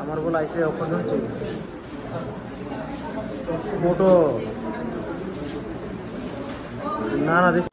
আমার বলে আইসে ওখানে হচ্ছে ফটো না না দেখ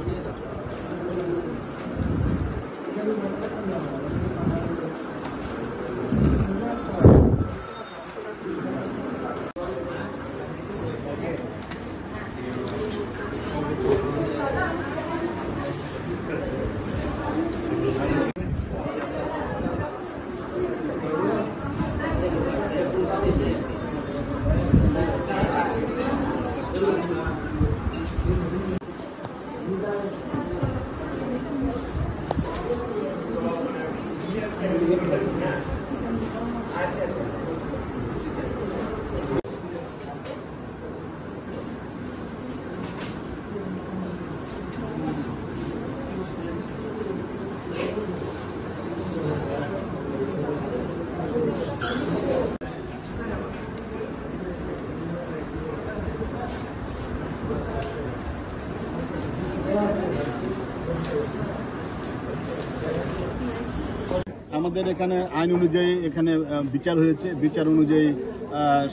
আমাদের এখানে আইন অনুযায়ী এখানে বিচার হয়েছে। বিচার অনুযায়ী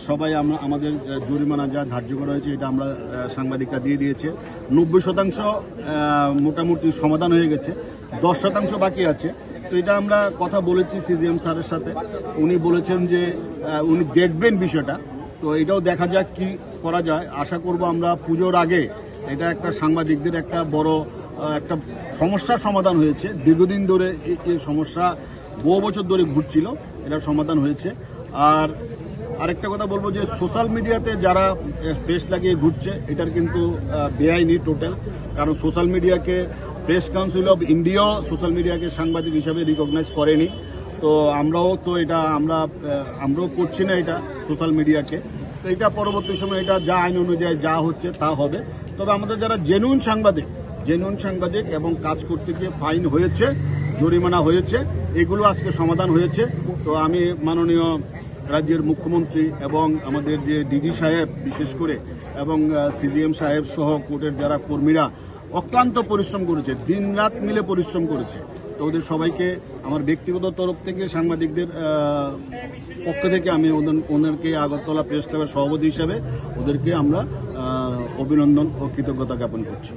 সবাই আমাদের জরিমানা যা ধার্য করা হয়েছে এটা আমরা সাংবাদিকরা দিয়ে দিয়েছে। 90% মোটামুটি সমাধান হয়ে গেছে, 10% বাকি আছে। তো এটা আমরা কথা বলেছি সিজিএম স্যারের সাথে, উনি বলেছেন যে উনি দেখবেন বিষয়টা। তো এটাও দেখা যাক কি করা যায়। আশা করব আমরা পুজোর আগে এটা একটা সাংবাদিকদের একটা বড় একটা সমস্যার সমাধান হয়েছে। দীর্ঘদিন ধরে এই সমস্যা বহু বছর ধরে ঘুরছিল, এটা সমাধান হয়েছে। আর আরেকটা কথা বলবো যে সোশ্যাল মিডিয়াতে যারা প্রেস লাগিয়ে ঘুরছে এটার কিন্তু বেআইনি টোটাল। কারণ সোশ্যাল মিডিয়াকে প্রেস কাউন্সিল অফ ইন্ডিয়াও সোশ্যাল মিডিয়াকে সাংবাদিক হিসাবে রিকগনাইজ করেনি। তো আমরাও তো এটা আমরাও করছি না এটা সোশ্যাল মিডিয়াকে। তো এটা পরবর্তী সময় এটা যা আইন অনুযায়ী যা হচ্ছে তা হবে। তবে আমাদের যারা জেনুইন সাংবাদিক এবং কাজ করতে গিয়ে ফাইন হয়েছে, জরিমানা হয়েছে, এগুলো আজকে সমাধান হয়েছে। তো আমি মাননীয় রাজ্যের মুখ্যমন্ত্রী এবং আমাদের যে ডিজি সাহেব বিশেষ করে এবং সিজিএম সাহেব সহ কোর্টের যারা কর্মীরা অক্লান্ত পরিশ্রম করেছে, দিনরাত মিলে পরিশ্রম করেছে। তো ওদের সবাইকে আমার ব্যক্তিগত তরফ থেকে সাংবাদিকদের পক্ষ থেকে আমি ওদেরকে আগরতলা প্রেস ক্লাবের সভাপতি হিসাবে ওদেরকে আমরা অভিনন্দন ও কৃতজ্ঞতা জ্ঞাপন করছি।